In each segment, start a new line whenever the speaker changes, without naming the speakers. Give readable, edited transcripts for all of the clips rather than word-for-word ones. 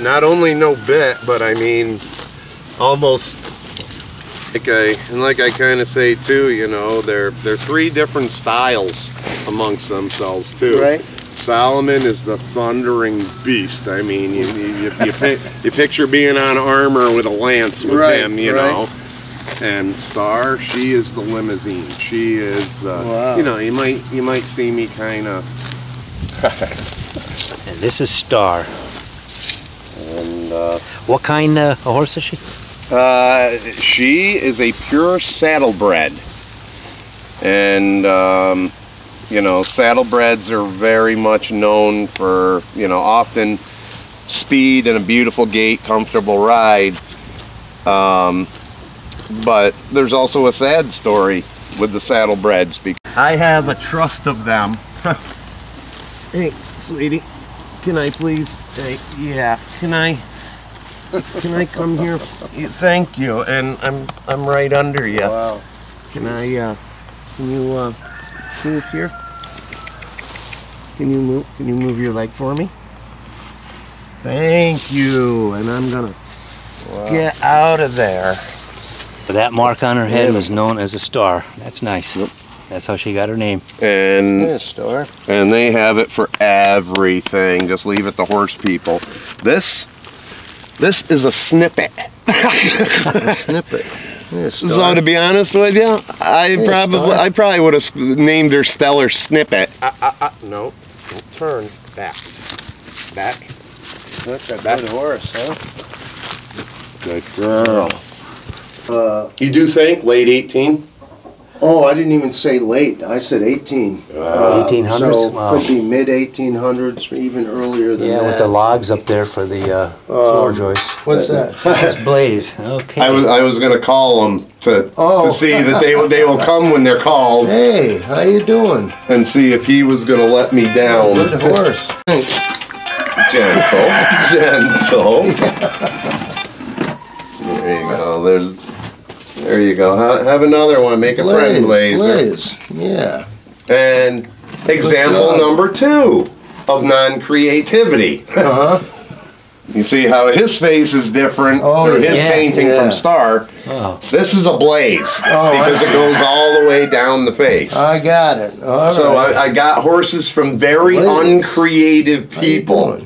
Not only no bit, but I mean, almost like I kind of say too, you know, they're three different styles amongst themselves too.
Right.
Solomon is the thundering beast. I mean, you picture being on armor with a lance with him, you know. And Star, she is the limousine. She is the, you know, you might see me kind of.
And this is Star.
And
what kind of horse is she?
She is a pure saddlebred. And you know, saddlebreds are very much known for, you know, often speed and a beautiful gait, comfortable ride. But there's also a sad story with the saddlebreds because I have a trust of them. Hey, sweetie, can I please? Hey, yeah, can I come here? Thank you. And I'm right under you.
Wow.
Can I? Can you move here? Can you move your leg for me? Thank you. And I'm gonna get out of there.
That mark on her head was known as a Star. That's nice. Yep. That's how she got her name.
And
Star.
And they have it for everything. Just leave it to horse people. This is a snippet.
A snippet.
So to be honest with you, I probably would have named her Stellar Snippet. No, turn back.
That's a good horse, huh?
Good girl. You do think late 18?
Oh, I didn't even say late. I said 18.
1800s?
So
Wow.
could be mid 1800s, even earlier than that.
Yeah, with the logs up there for the floor joists.
What's that?
That's Blaze. Okay.
I was going to call them to see that they will come when they're called.
Hey, how you doing?
And see if he was going to let me down.
Good horse.
Gentle. There you go. There you go. Have another one. Make a friend, Blaze.
Yeah.
And example number 2 of non-creativity. You see how his face is different, or his painting from Star. This is a Blaze because it goes all the way down the face.
I got it. All
so
right.
I got horses from very uncreative people.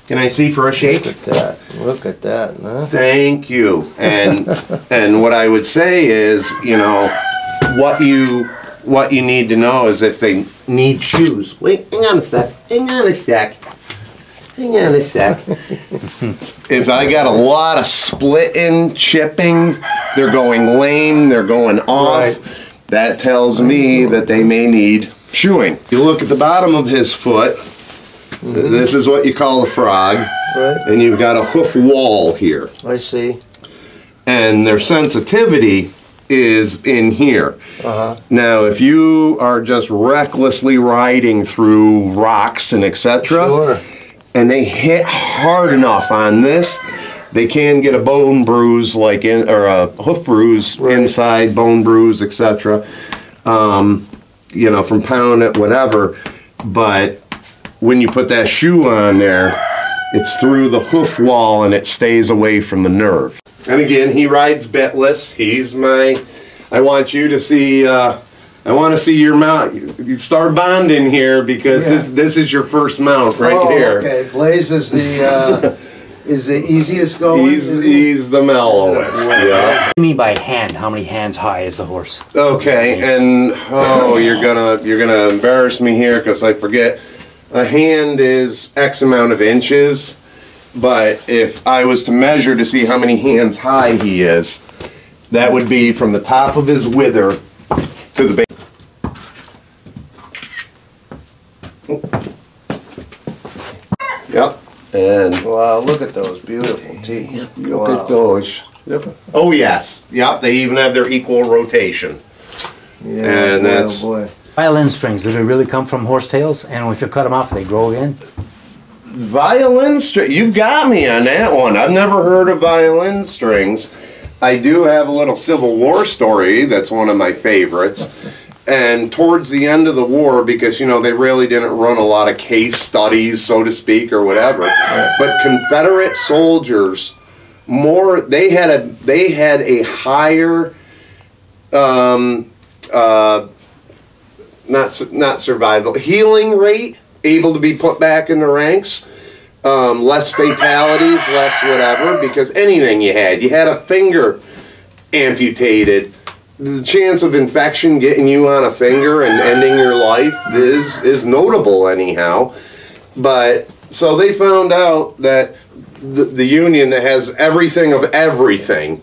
Can I see for a shake?
Look at that. Look at that. Huh?
Thank you. And what I would say is, you know, what you need to know is if they need shoes. Wait, hang on a sec. If I got a lot of splitting, chipping, they're going lame, they're going off, that tells me that they may need shoeing. You look at the bottom of his foot. This is what you call a frog, and you've got a hoof wall here.
I see.
And their sensitivity is in here. Now, if you are just recklessly riding through rocks and etc., and they hit hard enough on this, they can get a bone bruise, or a hoof bruise inside, bone bruise, etc. You know, from pounding it, whatever. But when you put that shoe on there, it's through the hoof wall and it stays away from the nerve. And again, he rides bitless. He's my, I want you to see, I want to see your mount. You start bonding here because this is your first mount right here.
Okay, Blaze is the easiest going?
He's the mellowest,
What do you mean by hand? How many hands high is the horse?
Okay, and you're gonna embarrass me here because I forget. A hand is X amount of inches, but if I was to measure to see how many hands high he is, that would be from the top of his wither to the base. Yep. And
wow, look at those beautiful teeth.
Look at those. Oh yes. Yep. They even have their equal rotation.
Yeah.
And that's.
Boy.
Violin strings, do they really come from horsetails? And if you cut them off, they grow again?
Violin string, you've got me on that one. I've never heard of violin strings. I do have a little Civil War story that's one of my favorites. And towards the end of the war, because, you know, they really didn't run a lot of case studies, so to speak, or whatever, but Confederate soldiers, they had a higher, not survival, healing rate, able to be put back in the ranks, less fatalities, less whatever, because anything you had a finger amputated, the chance of infection getting you on a finger and ending your life is notable anyhow. But so they found out that the Union that has everything of everything,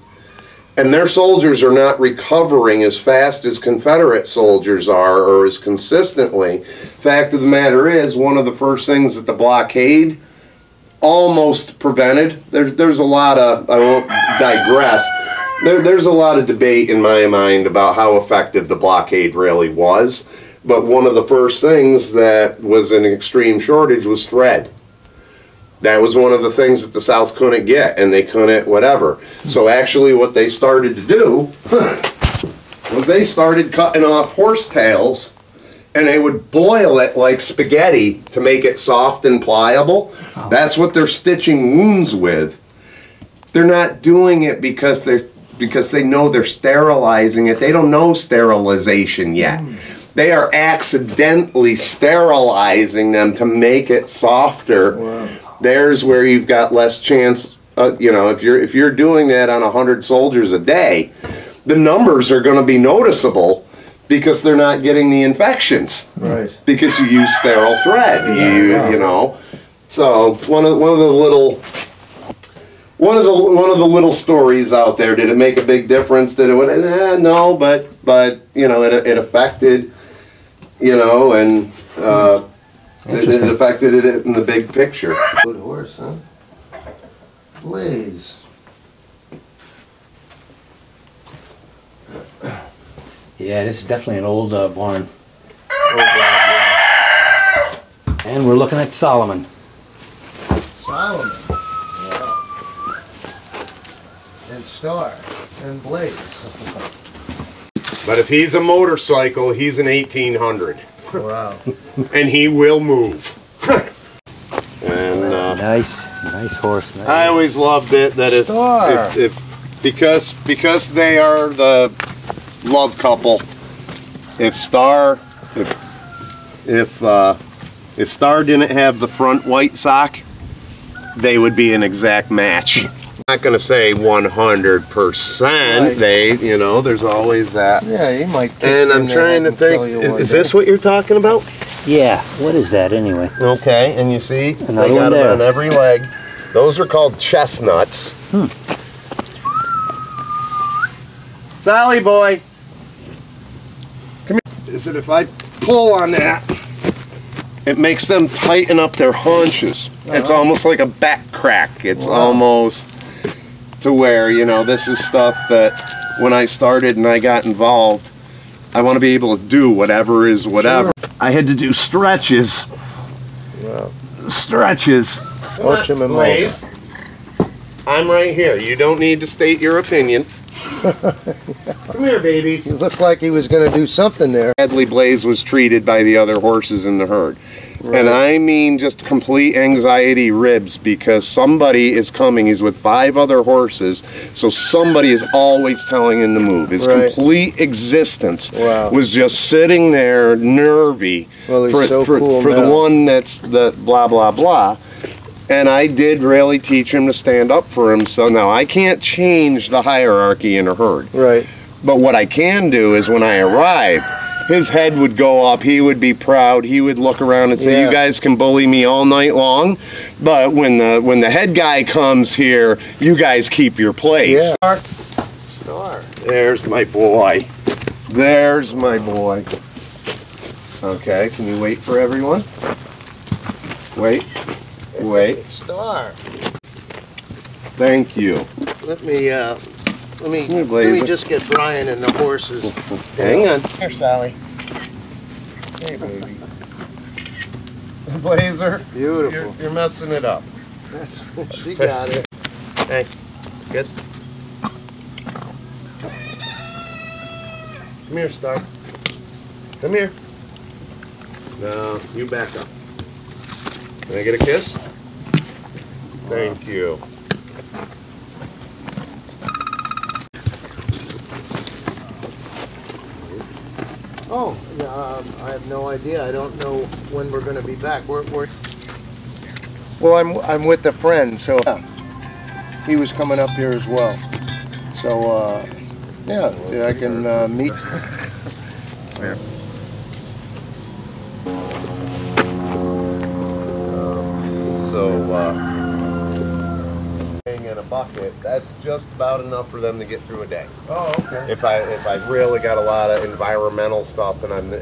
and their soldiers are not recovering as fast as Confederate soldiers are, or as consistently. Fact of the matter is, one of the first things that the blockade almost prevented, there's a lot of, I won't digress, there's a lot of debate in my mind about how effective the blockade really was, but one of the first things that was an extreme shortage was thread. That was one of the things that the South couldn't get, and they couldn't whatever. So actually what they started to do was they started cutting off horsetails, and they would boil it like spaghetti to make it soft and pliable. Oh. That's what they're stitching wounds with. They're not doing it because they know they're sterilizing it. They don't know sterilization yet. They are accidentally sterilizing them to make it softer. Wow. There's where you've got less chance. You know, if you're doing that on 100 soldiers a day, the numbers are going to be noticeable because they're not getting the infections. Right. Because you use sterile thread. You know. So one of the little stories out there. Did it make a big difference? Did it? No, but you know, it affected, you know, and it affected it in the big picture.
Good horse, huh? Blaze.
Yeah, this is definitely an old barn.
Oh, God, yeah.
And we're looking at Solomon.
Solomon. Wow. And Star. And Blaze.
But if he's a motorcycle, he's an 1800.
Wow.
And he will move. And
nice horse. Nice.
I always loved it that because they are the love couple. If Star didn't have the front white sock, they would be an exact match. I'm not gonna say 100%. Right. They, you know, there's always that.
Yeah, you might.
And I'm trying to think. Is this what you're talking about?
Yeah. What is that anyway?
Okay, and you see,
another
they got
one
them on every leg. Those are called chestnuts. Sally boy, come here. Is it if I pull on that? It makes them tighten up their haunches. It's almost like a back crack. It's almost to where, you know, this is stuff that when I started and I got involved, I want to be able to do whatever is whatever. Sure. I had to do stretches. Wow. Stretches.
Watch him and Blaze.
I'm right here. You don't need to state your opinion. Come here, baby.
He looked like he was going to do something there.
Badly Blaze was treated by the other horses in the herd. Right. And I mean just complete anxiety ribs because somebody is coming. He's with 5 other horses, so somebody is always telling him to move. His complete existence was just sitting there nervy for the one that's the blah, blah, blah. And I did really teach him to stand up for himself. Now, I can't change the hierarchy in a herd. Right. But what I can do is when I arrive, his head would go up, he would be proud, he would look around and say, you guys can bully me all night long, but when the head guy comes here, you guys keep your place. Yeah. Star. There's my boy. There's my boy. Okay, can you wait for everyone? Wait. Wait.
Star.
Thank you.
Let me just get Brian and the horses.
Hang on.
Here, Sally.
Hey, baby. Blazer.
Beautiful.
You're messing it up.
She got it.
Hey, good. Come here, Star. Come here. No, you back up. Can I get a kiss? Thank you.
Oh, I have no idea. I don't know when we're going to be back. Well, I'm with a friend, so he was coming up here as well. So yeah, I can meet.
Yeah. In a bucket, that's just about enough for them to get through a day.
Oh, okay.
If I really got a lot of environmental stuff and I'm